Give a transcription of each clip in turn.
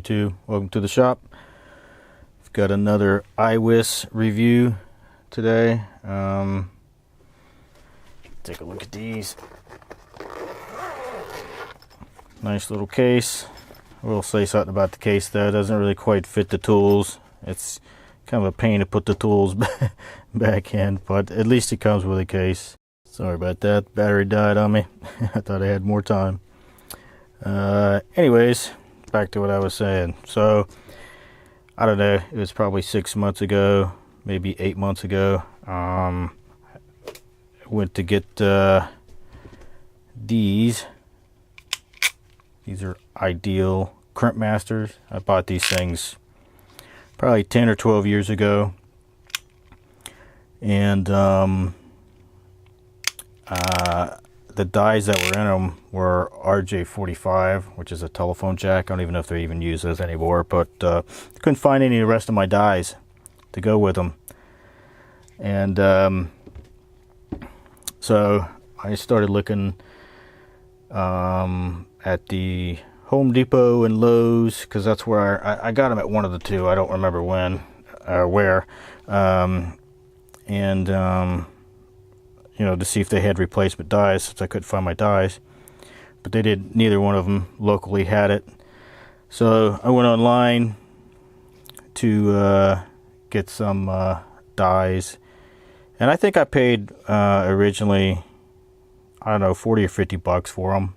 YouTube? Welcome to the shop. We've got another IWiSS review today. Take a look at these. Nice little case. I will say something about the case though. It doesn't really quite fit the tools. It's kind of a pain to put the tools back in, but at least it comes with a case. Sorry about that. Battery died on me. I thought I had more time. Anyways, back to what I was saying. So I don't know, it was probably 6 months ago, maybe 8 months ago. I went to get these are ideal crimp masters. I bought these things probably 10 or 12 years ago, and the dies that were in them were RJ45, which is a telephone jack. I don't even know if they even use those anymore, but couldn't find any of the rest of my dies to go with them. And so I started looking at the Home Depot and Lowe's, because that's where I got them at one of the two. I don't remember when or where. You know, to see if they had replacement dies, since I couldn't find my dies, but they did. Neither one of them locally had it. So I went online to get some dies, and I think I paid originally, I don't know, 40 or 50 bucks for them.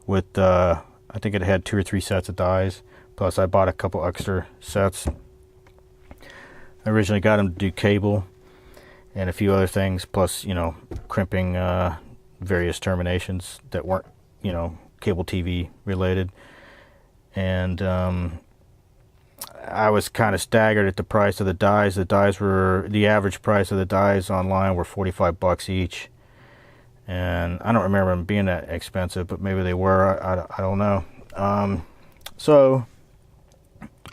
With I think it had 2 or 3 sets of dies, plus I bought a couple extra sets. I originally got them to do cable and a few other things, plus, you know, crimping various terminations that weren't, you know, cable TV related. And I was kind of staggered at the price of the dies. The dies were, the average price of the dies online were 45 bucks each. And I don't remember them being that expensive, but maybe they were. I don't know. So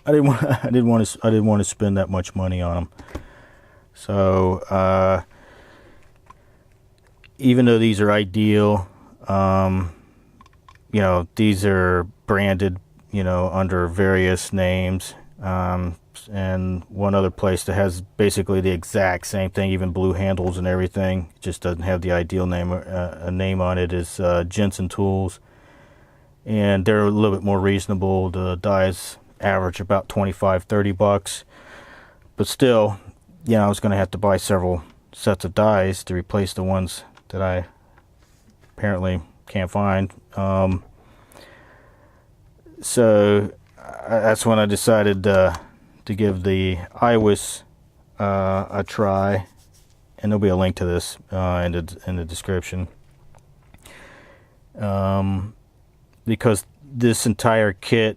I didn't want to spend that much money on them. So even though these are ideal, you know, these are branded, you know, under various names, and one other place that has basically the exact same thing, even blue handles and everything, just doesn't have the ideal name. A name on it is Jensen Tools, and they're a little bit more reasonable. The dies average about 25-30 bucks, but still, you know, I was going to have to buy several sets of dies to replace the ones that I apparently can't find. So that's when I decided to give the IWiSS a try, and there'll be a link to this in the description. Because this entire kit,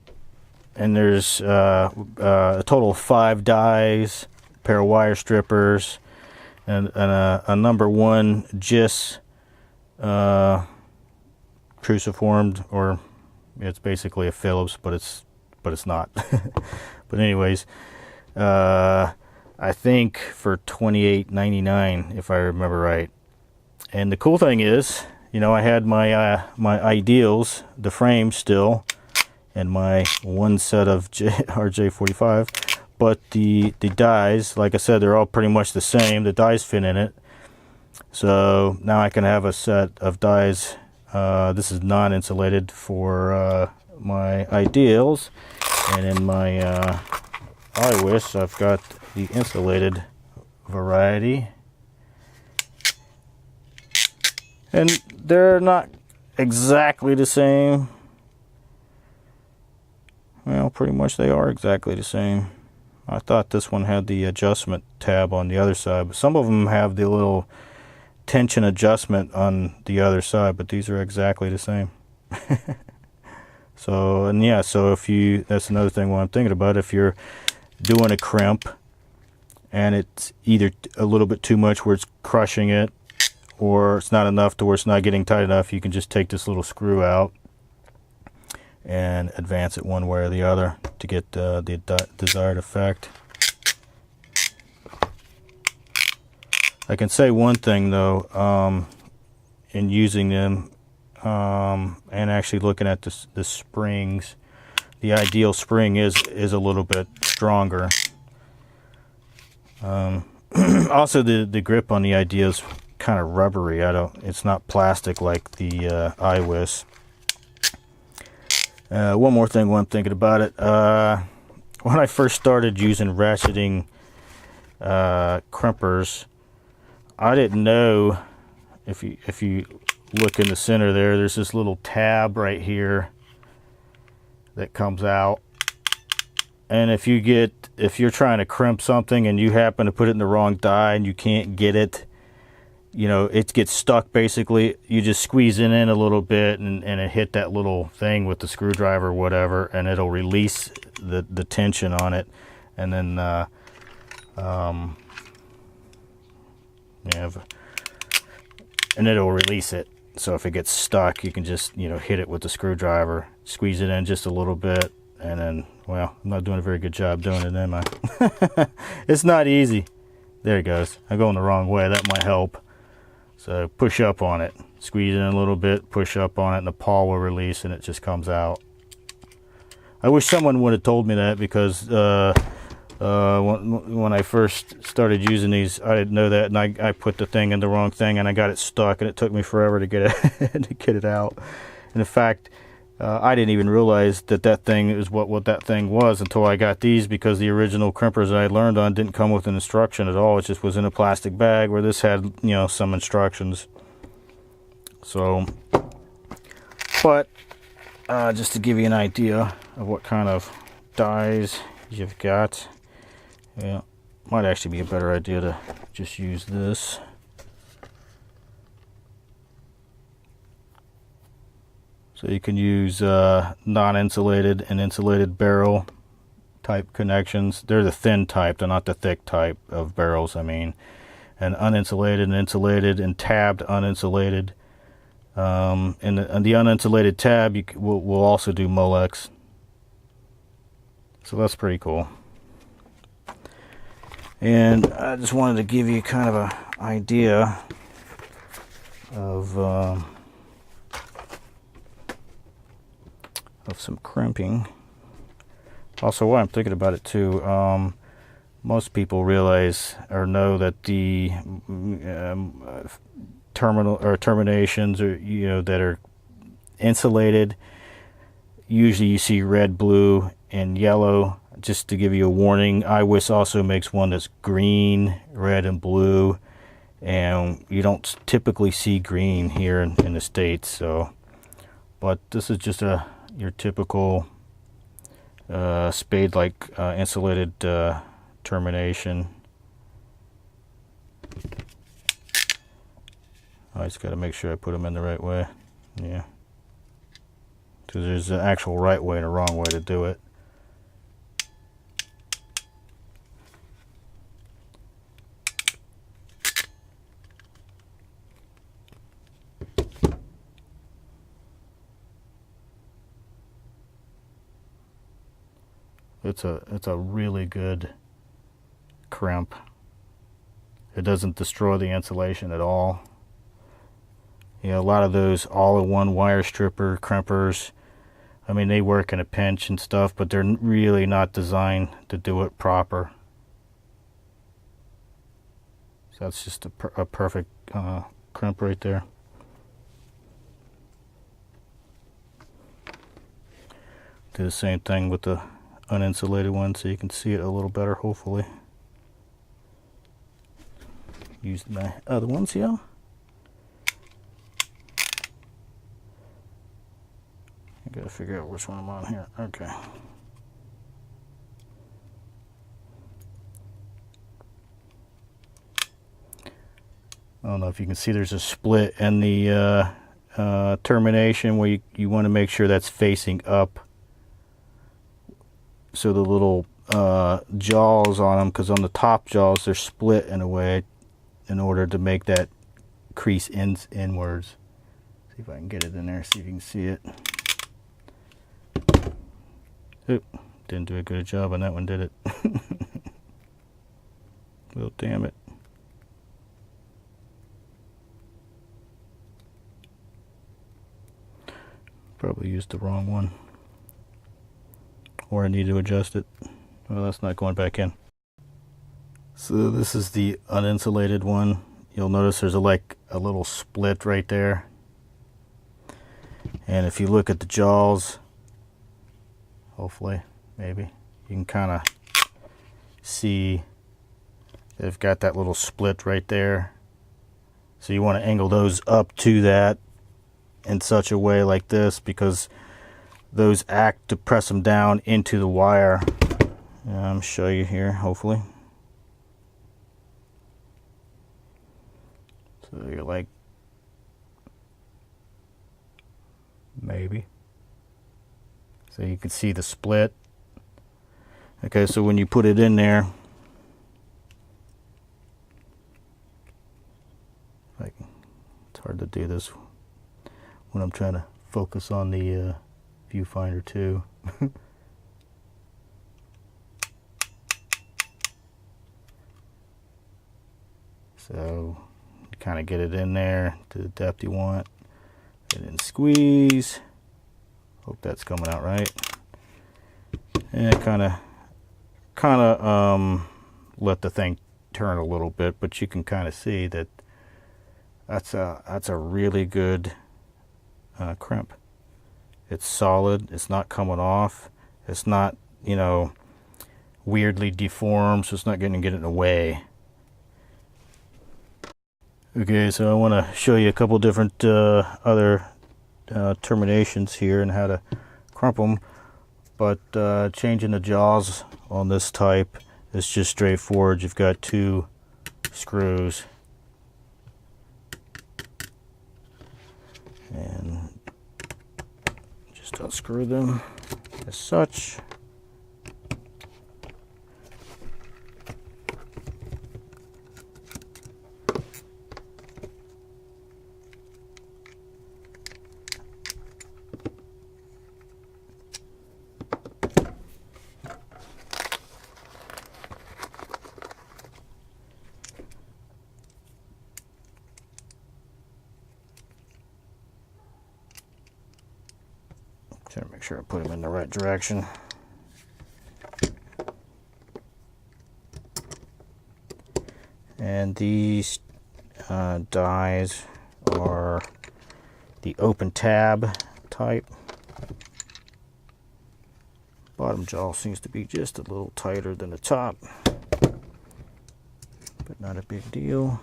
and there's a total of 5 dies, pair of wire strippers, and a number 1 IWiSS cruciformed, or it's basically a Phillips, but it's not. But anyways, I think for $28.99 if I remember right. And the cool thing is, you know, I had my my ideals, the frame still, and my 1 set of RJ45. But the dies, like I said, they're all pretty much the same. The dies fit in it. So now I can have a set of dies. This is non-insulated for my ideals. And in my IWiSS, I've got the insulated variety. And they're not exactly the same. Well, pretty much they are exactly the same. I thought this one had the adjustment tab on the other side, but some of them have the little tension adjustment on the other side, but these are exactly the same. So, and yeah, so if you, that's another thing what I'm thinking about, if you're doing a crimp and it's either a little bit too much where it's crushing it, or it's not enough to where it's not getting tight enough, you can just take this little screw out and advance it one way or the other to get the desired effect. I can say one thing though, in using them and actually looking at the springs, the ideal spring is a little bit stronger. Also, the grip on the ideal is kind of rubbery. It's not plastic like the IWiSS. One more thing while I'm thinking about it. When I first started using ratcheting crimpers, I didn't know, if you look in the center there's this little tab right here that comes out, and if you're trying to crimp something and you happen to put it in the wrong die and you can't get it, you know, it gets stuck. Basically, you just squeeze it in a little bit and it hit that little thing with the screwdriver or whatever, and it'll release the tension on it, and then and it'll release it. So if it gets stuck, you can just, you know, hit it with the screwdriver, squeeze it in just a little bit, and then, well, I'm not doing a very good job doing it, am I? It's not easy. There it goes. I'm going the wrong way. That might help. So push up on it, squeeze it in a little bit, push up on it, and the paw will release and it just comes out. I wish someone would have told me that, because when I first started using these, I didn't know that, and I put the thing in the wrong thing and I got it stuck, and it took me forever to get it to get it out. And in fact, I didn't even realize that thing is what that thing was until I got these, because the original crimpers that I learned on didn't come with an instruction at all. It just was in a plastic bag, where this had, you know, some instructions. So, but just to give you an idea of what kind of dies you've got, yeah, might actually be a better idea to just use this. So you can use non-insulated and insulated barrel type connections. They're the thin type, they're not the thick type of barrels, I mean. And uninsulated and insulated and tabbed uninsulated. And the uninsulated tab will also do Molex. So that's pretty cool. And I just wanted to give you kind of an idea of some crimping. Also, while I'm thinking about it too, most people realize or know that the terminations, or, you know, that are insulated, usually you see red, blue, and yellow. Just to give you a warning, IWiSS also makes one that's green, red, and blue, and you don't typically see green here in the States. So, but this is just your typical spade-like insulated termination. I just got to make sure I put them in the right way. Yeah, because there's an actual right way and a wrong way to do it. It's a really good crimp. It doesn't destroy the insulation at all. You know, a lot of those all-in-one wire stripper crimpers, I mean, they work in a pinch and stuff, but they're really not designed to do it proper. So that's just a perfect crimp right there. Do the same thing with the uninsulated one, so you can see it a little better, hopefully. Use my other ones here. I gotta figure out which one I'm on here. Okay. I don't know if you can see there's a split in the termination where you want to make sure that's facing up. So the little jaws on them, because on the top jaws they're split in a way in order to make that crease inwards. See if I can get it in there, see if you can see it. Oop, didn't do a good job on that one, did it? Well, damn it. Probably used the wrong one. where I need to adjust it. Well, that's not going back in. So this is the uninsulated one. You'll notice there's like a little split right there. And if you look at the jaws, hopefully, maybe, you can kind of see they've got that little split right there. So you want to angle those up to that in such a way like this, because those act to press them down into the wire. Show you here, hopefully. So you're like, maybe. So you can see the split. Okay, so when you put it in there, it's hard to do this when I'm trying to focus on the viewfinder too. So kind of get it in there to the depth you want, and then squeeze. Hope that's coming out right. And kind of let the thing turn a little bit, but you can kind of see that that's a really good crimp. It's solid. It's not coming off. It's not, you know, weirdly deformed, so it's not going to get in the way. Okay, so I want to show you a couple different other terminations here and how to crump them. But changing the jaws on this type is just straightforward. You've got 2 screws, and just unscrew them as such. Trying to make sure I put them in the right direction. And these dies are the open tab type. Bottom jaw seems to be just a little tighter than the top, but not a big deal.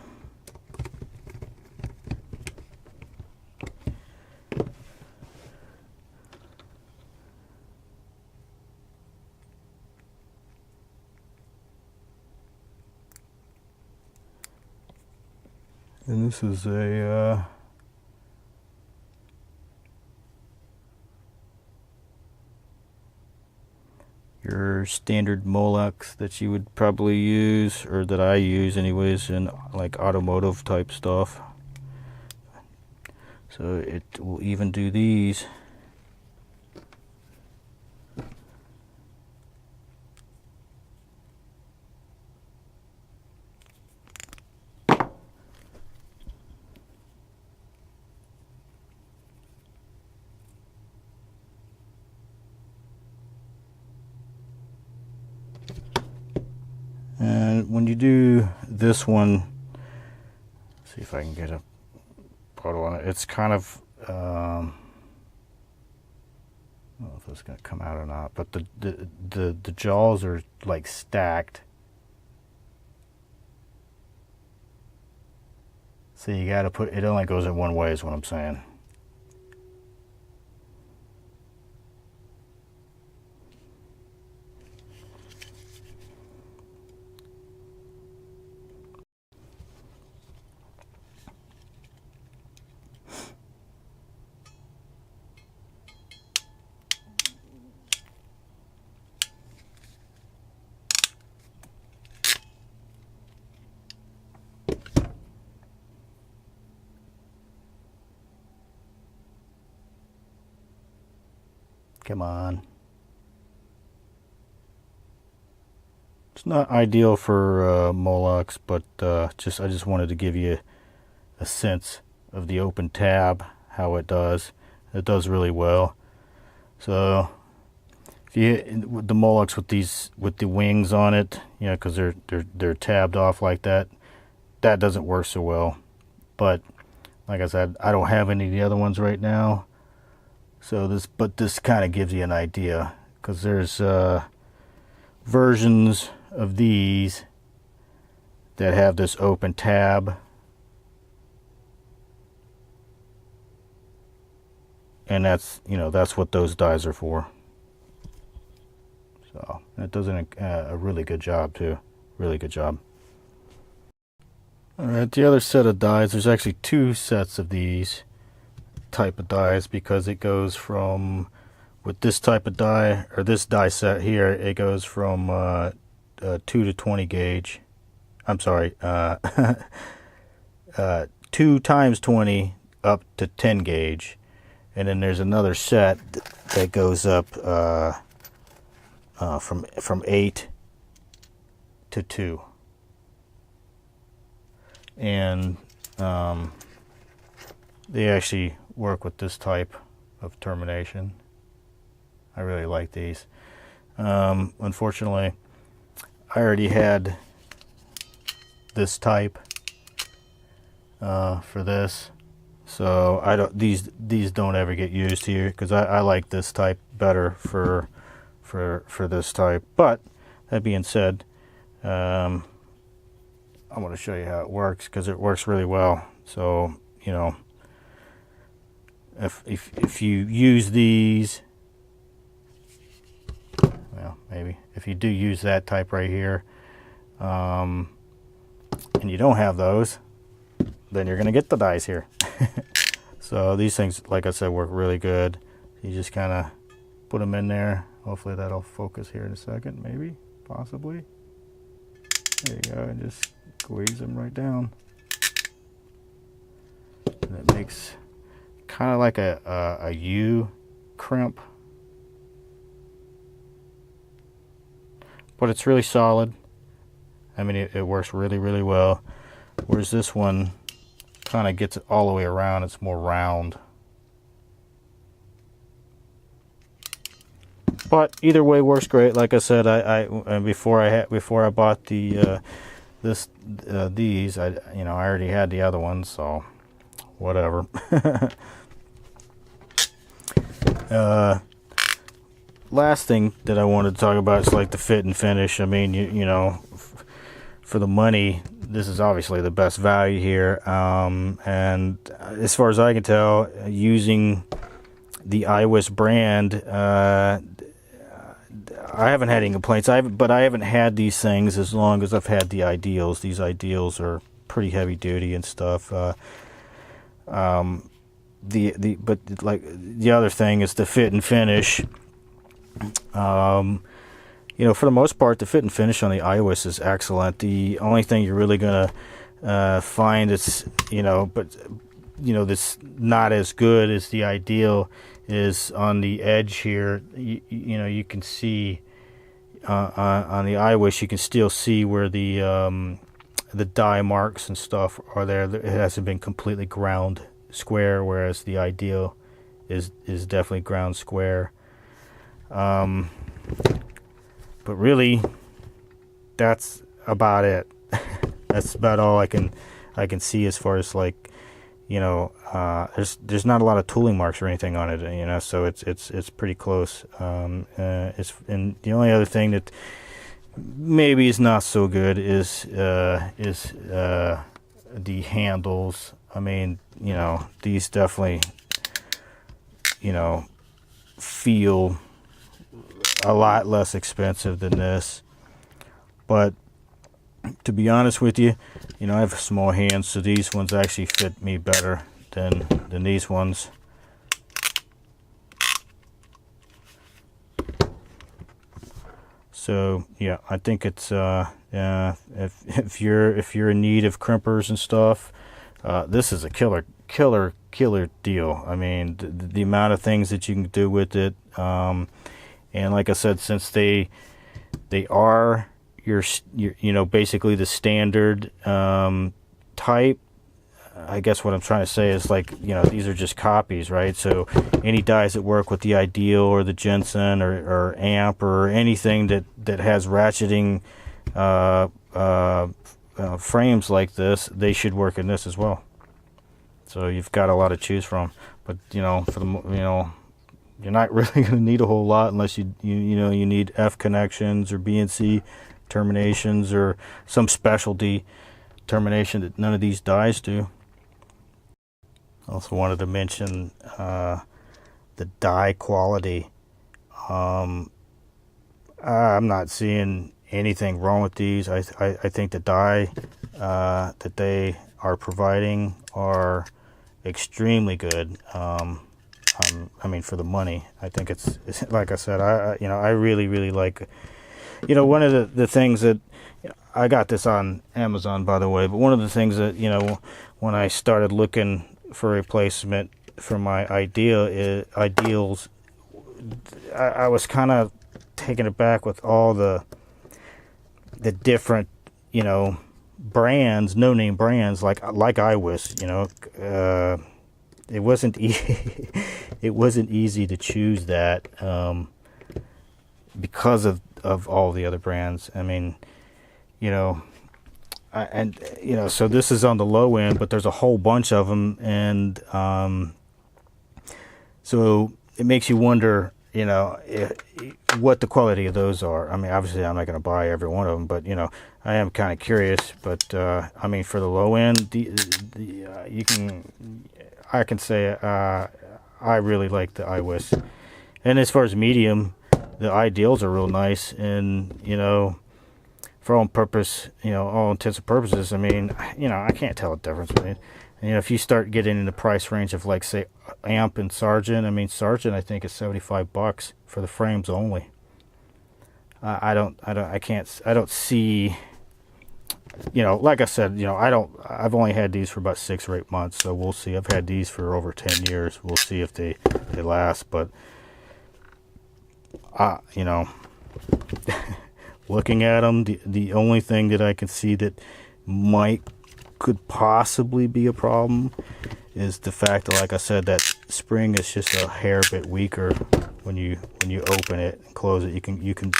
And this is a your standard Molex that you would probably use, or that I use anyways, in like automotive type stuff. So it will even do these. And when you do this one, see if I can get a photo on it. It's kind of, I don't know if it's going to come out or not, but the jaws are like stacked. So you got to put, it only goes in one way is what I'm saying. Come on. It's not ideal for Molex, but I just wanted to give you a sense of the open tab, how it does. It does really well. So if you with the Molex with the wings on it, you know, because they're tabbed off like that, that doesn't work so well. But like I said, I don't have any of the other ones right now, so this kind of gives you an idea, because there's versions of these that have this open tab, and that's, you know, that's what those dies are for. So that does a really good job too. Really good job. Alright, the other set of dies, there's actually two sets of these type of dies, because it goes from, with this type of die, or this die set here, it goes from 2 to 20 gauge. I'm sorry, 2 times 20 up to 10 gauge. And then there's another set that goes up from 8 to 2. And they actually work with this type of termination. I really like these. Unfortunately, I already had this type for this, so I don't, these don't ever get used here, because I like this type better for this type. But that being said, I'm going to show you how it works, because it works really well. So, you know, if you use these, well, maybe if you do use that type right here, and you don't have those, then you're going to get the dies here. So these things, like I said, work really good. You just kind of put them in there. Hopefully that'll focus here in a second, maybe, possibly. There you go, and just squeeze them right down. And it makes kind of like a U crimp. But it's really solid. I mean, it works really, really well. Whereas this one kind of gets it all the way around. It's more round. But either way works great. Like I said, before I bought the these, I already had the other ones, so whatever. Last thing that I wanted to talk about is like the fit and finish. I mean, you know, for the money, this is obviously the best value here. And as far as I can tell, using the IWiSS brand, I haven't had any complaints. But I haven't had these things as long as I've had the Ideals. These Ideals are pretty heavy duty and stuff. But like the other thing is the fit and finish. You know, for the most part, the fit and finish on the IWiSS is excellent. The only thing you're really gonna find is, that's not as good as the Ideal is on the edge here. You can see on the IWiSS, you can still see where the die marks and stuff are there. It hasn't been completely ground square, whereas the Ideal is definitely ground square. But really, that's about it. That's about all I can see as far as, like, there's not a lot of tooling marks or anything on it, so it's pretty close. And the only other thing that maybe is not so good is the handles. I mean, these definitely, feel a lot less expensive than this. But to be honest with you, I have small hands, so these ones actually fit me better than these ones. So yeah, I think it's if you're in need of crimpers and stuff, this is a killer deal. I mean, the amount of things that you can do with it. And like I said, since they are your basically the standard type, I guess what I'm trying to say is, like, you know, these are just copies, right? So any dies that work with the Ideal or the Jensen or Amp or anything that has ratcheting frames like this, they should work in this as well. So you've got a lot to choose from. But, you know, for the, you know, you're not really going to need a whole lot unless you need F connections or B and C terminations or some specialty termination that none of these dies do. Also wanted to mention the die quality. I'm not seeing anything wrong with these. I think the die that they are providing are extremely good. I mean, for the money, I think it's like I said, I really like, you know, one of the things that, I got this on Amazon, by the way, but one of the things that, you know, when I started looking for a replacement for my Ideals, I was kind of taken aback with all the different, you know, brands, no-name brands like IWiSS. You know, it wasn't it wasn't easy to choose that because of all the other brands. I mean, you know, and you know, so this is on the low end, but there's a whole bunch of them, and so it makes you wonder, you know, what the quality of those are. I mean, obviously I'm not going to buy every one of them, but, you know, I am kind of curious. But I mean, for the low end, I can say I really like the IWiSS. And as far as medium, the Ideals are real nice, and, you know, for all intents and purposes, I mean, you know, I can't tell the difference between it. And, you know, if you start getting in the price range of, like, say, Amp and Sargent, I mean, Sargent I think is $75 for the frames only. I don't see, you know, like I said, you know, I've only had these for about 6 or 8 months, so we'll see. I've had these for over 10 years. We'll see if they last, but you know, looking at them, the only thing that I can see that could possibly be a problem is the fact that, like I said, that spring is just a hair bit weaker when you open it and close it. You can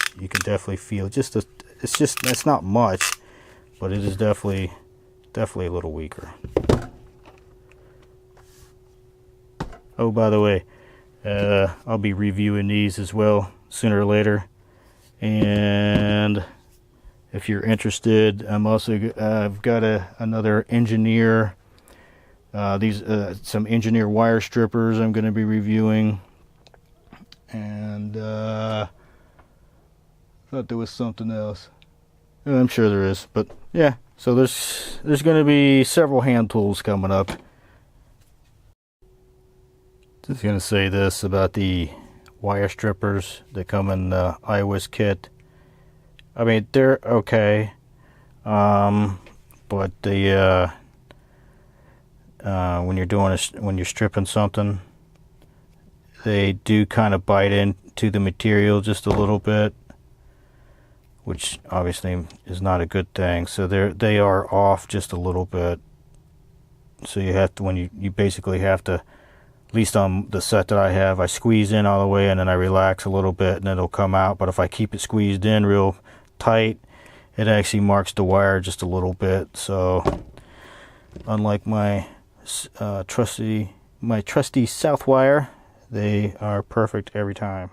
definitely feel it's not much, but it is definitely a little weaker. Oh, by the way, I'll be reviewing these as well sooner or later, and if you're interested, I've got another engineer. Some engineer wire strippers I'm going to be reviewing, and thought there was something else. I'm sure there is, but yeah. So there's going to be several hand tools coming up. Just going to say this about the wire strippers that come in the IWiSS kit. I mean, they're okay, but the when you're stripping something, they do kind of bite into the material just a little bit, which obviously is not a good thing. So they are off just a little bit. So you have to, you basically have to, at least on the set that I have, I squeeze in all the way and then I relax a little bit and it'll come out. But if I keep it squeezed in real tight, it actually marks the wire just a little bit. So unlike my trusty South wire, they are perfect every time.